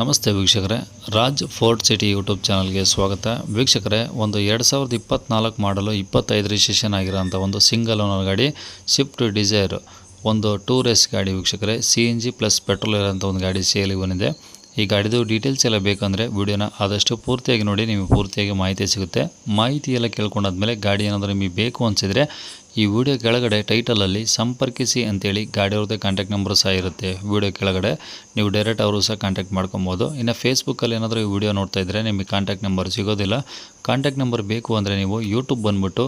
ನಮಸ್ತೆ ವೀಕ್ಷಕರೇ, Raj fort city YouTube ಚಾನಲ್ಗೆ ಸ್ವಾಗತ. ವೀಕ್ಷಕರೇ, ಒಂದು 2024 ಮಾಡಲು 25 ರಿಜಿಸ್ಟ್ರೇಷನ್ ಆಗಿರೋಂಥ ಒಂದು ಸಿಂಗಲ್ ಓನರ್ ಗಾಡಿ ಸ್ವಿಫ್ಟ್ ಡಿಸೈರ್, ಒಂದು ಟೂರ್ ಎಸ್ ಗಾಡಿ ವೀಕ್ಷಕರೇ. CNG ಪ್ಲಸ್ ಪೆಟ್ರೋಲ್ ಇರೋಂಥ ಒಂದು ಗಾಡಿ ಸೇಲಿಗೆ ಬಂದಿದೆ. ಈ ಗಾಡಿದು ಡೀಟೇಲ್ಸ್ ಎಲ್ಲ ಬೇಕಂದರೆ ವಿಡಿಯೋನ ಆದಷ್ಟು ಪೂರ್ತಿಯಾಗಿ ನೋಡಿ, ನಿಮಗೆ ಪೂರ್ತಿಯಾಗಿ ಮಾಹಿತಿ ಸಿಗುತ್ತೆ. ಮಾಹಿತಿ ಎಲ್ಲ ಕೇಳ್ಕೊಂಡಾದ್ಮೇಲೆ ಗಾಡಿ ಏನಾದರೂ ನಿಮಗೆ ಬೇಕು ಅನಿಸಿದರೆ ಈ ವಿಡಿಯೋ ಕೆಳಗಡೆ ಟೈಟಲಲ್ಲಿ ಸಂಪರ್ಕಿಸಿ ಅಂತೇಳಿ ಗಾಡಿಯವ್ರದ್ದೇ ಕಾಂಟ್ಯಾಕ್ಟ್ ನಂಬರ್ ಸಹ ಇರುತ್ತೆ. ವಿಡಿಯೋ ಕೆಳಗಡೆ ನೀವು ಡೈರೆಕ್ಟ್ ಅವರು ಸಹ ಕಾಂಟ್ಯಾಕ್ಟ್ ಮಾಡ್ಕೊಬೋದು. ಇನ್ನು ಫೇಸ್ಬುಕ್ಕಲ್ಲಿ ಏನಾದರೂ ಈ ವಿಡಿಯೋ ನೋಡ್ತಾ ಇದ್ದರೆ ನಿಮಗೆ ಕಾಂಟ್ಯಾಕ್ಟ್ ನಂಬರ್ ಸಿಗೋದಿಲ್ಲ. ಕಾಂಟ್ಯಾಕ್ಟ್ ನಂಬರ್ ಬೇಕು ಅಂದರೆ ನೀವು ಯೂಟ್ಯೂಬ್ ಬಂದುಬಿಟ್ಟು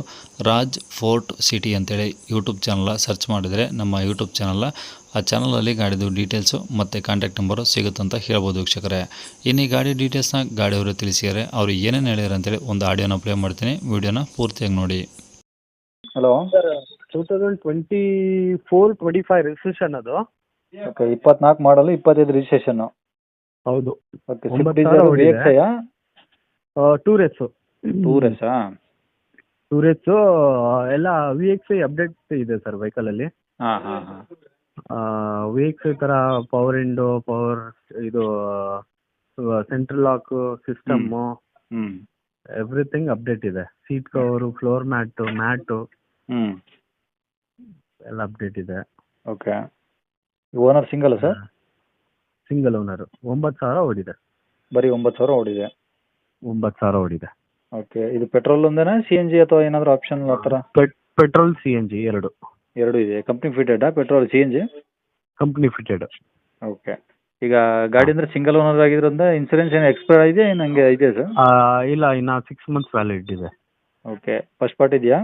ರಾಜ್ ಫೋರ್ಟ್ ಸಿಟಿ ಅಂತೇಳಿ ಯೂಟ್ಯೂಬ್ ಚಾನಲ್ ಸರ್ಚ್ ಮಾಡಿದರೆ ನಮ್ಮ ಯೂಟ್ಯೂಬ್ ಚಾನಲ್, ಆ ಚಾನಲಲ್ಲಿ ಗಾಡಿದು ಡೀಟೇಲ್ಸು ಮತ್ತು ಕಾಂಟ್ಯಾಕ್ಟ್ ನಂಬರು ಸಿಗುತ್ತಂತ ಹೇಳ್ಬೋದು ವೀಕ್ಷಕರೇ. ಇನ್ನು ಈ ಗಾಡಿ ಡೀಟೇಲ್ಸ್ನ ಗಾಡಿಯವರು ತಿಳಿಸಿದ್ದಾರೆ. ಅವರು ಏನೇನು ಹೇಳ್ಯಾರ ಅಂತೇಳಿ ಒಂದು ಆಡಿಯೋನ ಪ್ಲೇ ಮಾಡ್ತೀನಿ, ವಿಡಿಯೋನ ಪೂರ್ತಿಯಾಗಿ ನೋಡಿ. ಹಲೋ ಸರ್ 2024-25 ರಿಜಿಸ್ಟ್ರೇಷನ್ ಅದು. ಓಕೆ, 24 ಮಾಡಲು 25 ರಿಜಿಸ್ಟ್ರೇಷನ್. ಹೌದು. ಓಕೆ, 9,000 ಓಡಿದೆ. ಟೂರೆಸ್ಸು ಟೂರೆಸ್ಸಾ? ಟೂರೆಸ್ಸು ಎಲ್ಲ VXI ಅಪ್ಡೇಟ್ ಇದೆ ಸರ್ ವೆಹಿಕಲಲ್ಲಿ. ಹಾಂ ಹಾಂ ಹಾಂ. VXI ಥರ ಪವರ್ ವಿಂಡೋ, ಪವರ್ ಇದು central lock system, everything update ಇದೆ. ಸೀಟ್ ಕವರು, ಫ್ಲೋರ್ ಮ್ಯಾಟು ಎಲ್ಲ ಅಪ್ಡೇಟ್ ಇದೆ. Okay, owner single sir? Single owner. 9,000 ಓಡಿದೆ. ಬರೀ 9,000 ಓಡಿದೆ. 9,000 ಓಡಿದೆ. ಓಕೆ, ಇದು ಪೆಟ್ರೋಲ್ ಒಂದೇನಾ CNG ಅಥವಾ ಏನಾದರೂ ಆಪ್ಷನ್ ಆ ಥರ? ಪೆಟ್ರೋಲ್ CNG ಎರಡು ಇದೆ. ಕಂಪ್ನಿ ಫಿಟೆಡಾ petrol CNG? Company fitted. Okay, ಈಗ ಗಾಡಿ ಅಂದರೆ ಸಿಂಗಲ್ ಓನರ್ ಆಗಿರೋದ್ರಿಂದ ಇನ್ಸೂರೆನ್ಸ್ ಏನು ಎಕ್ಸ್ಪೈರ್ ಆಗಿದೆ ಏನು ಹಂಗೆ ಇದೆಯಾ ಸರ್? ಇಲ್ಲ, ಇನ್ನು 6 months ವ್ಯಾಲಿಡ್ ಇದೆ. ಓಕೆ, ಫಸ್ಟ್ ಪಾರ್ಟ್ ಇದೆಯಾ?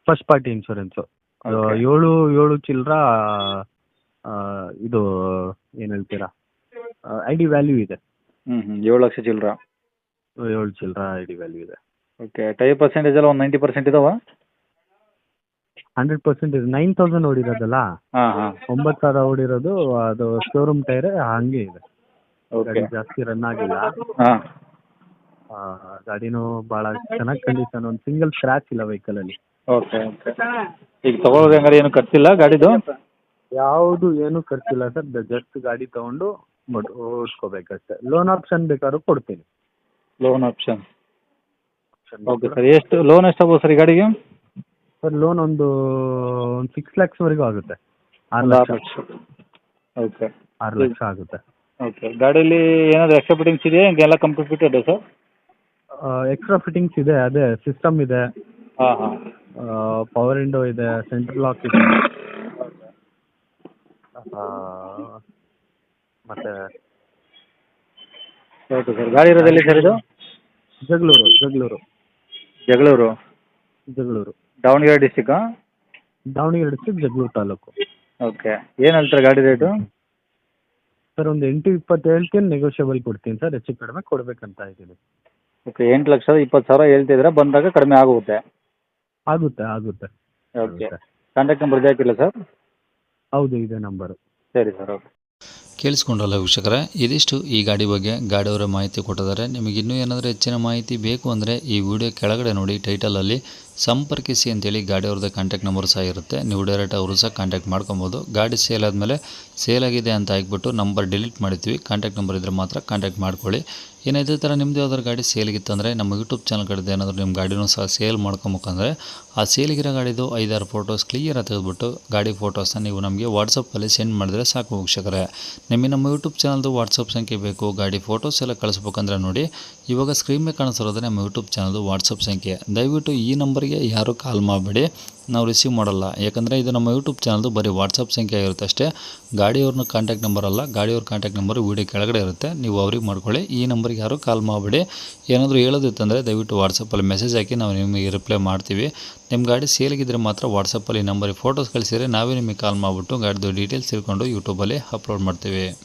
First party insurance. Okay. 7 ಚಿಲ್ಲರ ಇದು ಏನು ಹೇಳ್ತೀರಾ, ID ವ್ಯಾಲ್ಯೂ ಇದೆ. 7 ಲಕ್ಷ ಚಿಲ್ಲರ. 7 ಚಿಲ್ಲರ ID ವ್ಯಾಲ್ಯೂ ಇದೆ. ಓಕೆ, ಟೈರ್ ಪರ್ಸೆಂಟೇಜ್ ಎಲ್ಲ ಒಂದು 90% ಇದಾವ? 100% ಇದೆ. 9,000 ಓಡಿರೋದಲ್ಲ, ಹಾಂ ಹಾಂ. 9,000 ಓಡಿರೋದು ಅದು ಶೋರೂಮ್ ಟೈರ್ ಹಂಗೆ ಇದೆ. ಓಕೆ, ಗಾಡಿ ಜಾಸ್ತಿ ರನ್ ಆಗಿಲ್ಲ. ಹಾಂ. ಗಾಡಿನೂ ಭಾಳ ಚೆನ್ನಾಗಿ ಕಂಡೀಷನ್, ಒಂದು ಸಿಂಗಲ್ ಸ್ಕ್ರಾಚ್ ಇಲ್ಲ ವೆಹಿಕಲಲ್ಲಿ. ಓಕೆ ಓಕೆ, ಈಗ ತಗೊಳ್ಳೋದು ಹಂಗಾರೆ ಏನು ಖರ್ಚಿಲ್ಲ ಗಾಡಿದು? ಯಾವುದು ಏನು ಖರ್ಚಿಲ್ಲ ಸರ್, ಜಸ್ಟ್ ಗಾಡಿ ತೊಗೊಂಡು ಓಡಿಸ್ಕೋಬೇಕಷ್ಟೆ. ಲೋನ್ ಆಪ್ಷನ್ ಬೇಕಾದ್ರೂ ಕೊಡ್ತೀನಿ. Loan option? ಓಕೆ ಸರ್, ಎಷ್ಟು ಲೋನ್ ಎಷ್ಟಾಗ್ಬೋದು ಸರ್ ಈ ಗಾಡಿಗೆ? ಸರ್ ಲೋನ್ ಒಂದು 6 lakhsವರೆಗೂ ಆಗುತ್ತೆ. 6 ಲಕ್ಷ. ಓಕೆ, 6 ಲಕ್ಷ ಆಗುತ್ತೆ. ಓಕೆ, ಗಾಡೀಲಿ ಏನಾದರೂ ಎಕ್ಸ್ಟ್ರಾ ಫಿಟ್ಟಿಂಗ್ಸ್ ಇದೆಯಾ ಎಲ್ಲ complete fitted sir? Extra fittings ಇದೆ, ಅದೇ ಸಿಸ್ಟಮ್ ಇದೆ, ಹಾಂ ಹಾಂ. ಪವರ್ ವಿಂಡೋ ಇದೆ, ಸೆಂಟ್ರಲ್ ಲಾಕ್ ಇದೆ, ಮತ್ತೆ ಓಕೆ ಸರ್, ಗಾಡಿ ಇರೋದೆಲ್ಲಿ ಸರ್ ಇದು? ಜಗಳೂರು. ದಾವಣಗೆರೆ ಡಿಸ್ಟಿಕ್ಕಾ? ದಾವಣಗೆರೆ ಡಿಸ್ಟ್ರಿಕ್ಟ್, ಜಗಳೂರು ತಾಲೂಕು. ಓಕೆ, ಏನು ಹೇಳ್ತಾರೆ ಗಾಡಿ ರೇಟು? ಸರ್ ಒಂದು 8-20 ಹೇಳ್ತೀನಿ, ನೆಗೋಷಿಯಬಲ್ ಕೊಡ್ತೀನಿ ಸರ್, ಹೆಚ್ಚು ಕಡಿಮೆ ಕೊಡಬೇಕಂತ ಇದ್ದೀನಿ. ಓಕೆ, 8,20,000 ಹೇಳ್ತಿದ್ರೆ ಬಂದಾಗ ಕಡಿಮೆ ಆಗುತ್ತೆ? ಆಗುತ್ತೆ. ಓಕೆ, ಕಾಂಟ್ಯಾಕ್ಟ್ ನಂಬರ್ ಇದೆ ಹಾಕಿಲ್ಲ ಸರ್? ಹೌದು, ಇದೆ ನಂಬರು. ಸರಿ ಸರ್, ಓಕೆ. ಕೇಳಿಸ್ಕೊಂಡ್ರಲ್ಲ ವೀಕ್ಷಕರೇ, ಇದಿಷ್ಟು ಈ ಗಾಡಿ ಬಗ್ಗೆ ಗಾಡಿಯವರ ಮಾಹಿತಿ ಕೊಟ್ಟಿದ್ದಾರೆ. ನಿಮಗೆ ಇನ್ನೂ ಏನಾದರೂ ಹೆಚ್ಚಿನ ಮಾಹಿತಿ ಬೇಕು ಅಂದರೆ ಈ ವಿಡಿಯೋ ಕೆಳಗಡೆ ನೋಡಿ ಟೈಟಲಲ್ಲಿ ಸಂಪರ್ಕಿಸಿ ಅಂತೇಳಿ ಗಾಡಿಯವ್ರದ್ದು ಕಾಂಟ್ಯಾಕ್ಟ್ ನಂಬರ್ ಸಹ ಇರುತ್ತೆ. ನೀವು ಡೈರೆಕ್ಟ್ ಅವರು ಸಹ ಕಾಂಟ್ಯಾಕ್ಟ್ ಮಾಡ್ಕೊಬೋದು. ಗಾಡಿ ಸೇಲ್ ಆದಮೇಲೆ ಸೇಲ್ ಆಗಿದೆ ಅಂತ ಹಾಕ್ಬಿಟ್ಟು ನಂಬರ್ ಡಿಲೀಟ್ ಮಾಡ್ತೀವಿ. ಕಾಂಟ್ಯಾಕ್ಟ್ ನಂಬರ್ ಇದ್ದರೆ ಮಾತ್ರ ಕಾಂಟ್ಯಾಕ್ಟ್ ಮಾಡ್ಕೊಳ್ಳಿ. ಇನ್ನು ಇದೇ ಥರ ನಿಮ್ಮದು ಯಾವ್ದಾದ್ರು ಗಾಡಿ ಸೇಲಿಗಿತ್ತಂದರೆ ನಮ್ಮ ಯೂಟ್ಯೂಬ್ ಚಾನಲ್ ಕಡೆದು ಏನಾದರೂ ನಿಮ್ಮ ಗಾಡಿನೂ ಸಹ ಸೇಲ್ ಮಾಡ್ಕೊಬೇಕಂದ್ರೆ ಆ ಸೇಲಿಗಿರೋ ಗಾಡಿದು 5-6 ಫೋಟೋಸ್ ಕ್ಲಿಯರಾಗಿ ತೆಗೆದುಬಿಟ್ಟು ಗಾಡಿ ಫೋಟೋಸ್ನ ನೀವು ನಮಗೆ ವಾಟ್ಸಪ್ಪಲ್ಲಿ ಸೆಂಡ್ ಮಾಡಿದ್ರೆ ಸಾಕು ವೀಕ್ಷಕರೇ. ನಿಮಗೆ ನಮ್ಮ ಯೂಟ್ಯೂಬ್ ಚಾನಲ್ದು ವಾಟ್ಸಪ್ ಸಂಖ್ಯೆ ಬೇಕು, ಗಾಡಿ ಫೋಟೋಸ್ ಎಲ್ಲ ಕಳಿಸ್ಬೇಕಂದ್ರೆ ನೋಡಿ, ಇವಾಗ ಸ್ಕ್ರೀನ್ ಮೇಲೆ ಕಾಣಿಸಿರೋದೇ ನಮ್ಮ ಯೂಟ್ಯೂಬ್ ಚಾನಲ್ದು ವಾಟ್ಸಪ್ ಸಂಖ್ಯೆ. ದಯವಿಟ್ಟು ಈ ನಂಬರ್ಗೆ ಯಾರೂ ಕಾಲ್ ಮಾಡಬೇಡಿ, ನಾವು ರಿಸೀವ್ ಮಾಡಲ್ಲ. ಯಾಕಂದರೆ ಇದು ನಮ್ಮ ಯೂಟ್ಯೂಬ್ ಚಾನಲ್ದು ಬರೀ ವಾಟ್ಸಪ್ ಸಂಖ್ಯೆ ಆಗಿರುತ್ತೆ ಅಷ್ಟೇ. ಗಾಡಿಯವ್ರನ್ನ ಕಾಂಟ್ಯಾಕ್ಟ್ ನಂಬರ್ ಅಲ್ಲ, ಗಾಡಿಯವ್ರ ಕಾಂಟ್ಯಾಕ್ಟ್ ನಂಬರು ವೀಡಿಯೋ ಕೆಳಗಡೆ ಇರುತ್ತೆ, ನೀವು ಅವ್ರಿಗೆ ಮಾಡ್ಕೊಳ್ಳಿ. ಈ ನಂಬರ್ಗೆ ಯಾರೂ ಕಾಲ್ ಮಾಡಬೇಡಿ. ಏನಾದರೂ ಹೇಳೋದಿತ್ತಂದರೆ ದಯವಿಟ್ಟು ವಾಟ್ಸಪ್ಪಲ್ಲಿ ಮೆಸೇಜ್ ಹಾಕಿ, ನಾವು ನಿಮಗೆ ರಿಪ್ಲೈ ಮಾಡ್ತೀವಿ. ನಿಮ್ಮ ಗಾಡಿ ಸೇಲಿಗಿದ್ರೆ ಮಾತ್ರ ವಾಟ್ಸಪ್ಪಲ್ಲಿ ನಂಬರಿಗೆ ಫೋಟೋಸ್ ಕಳಿಸಿದರೆ ನಾವೇ ನಿಮಗೆ ಕಾಲ್ ಮಾಡಿಬಿಟ್ಟು ಗಾಡಿದು ಡೀಟೇಲ್ಸ್ ತಿಳ್ಕೊಂಡು ಯೂಟ್ಯೂಬಲ್ಲಿ ಅಪ್ಲೋಡ್ ಮಾಡ್ತೀವಿ.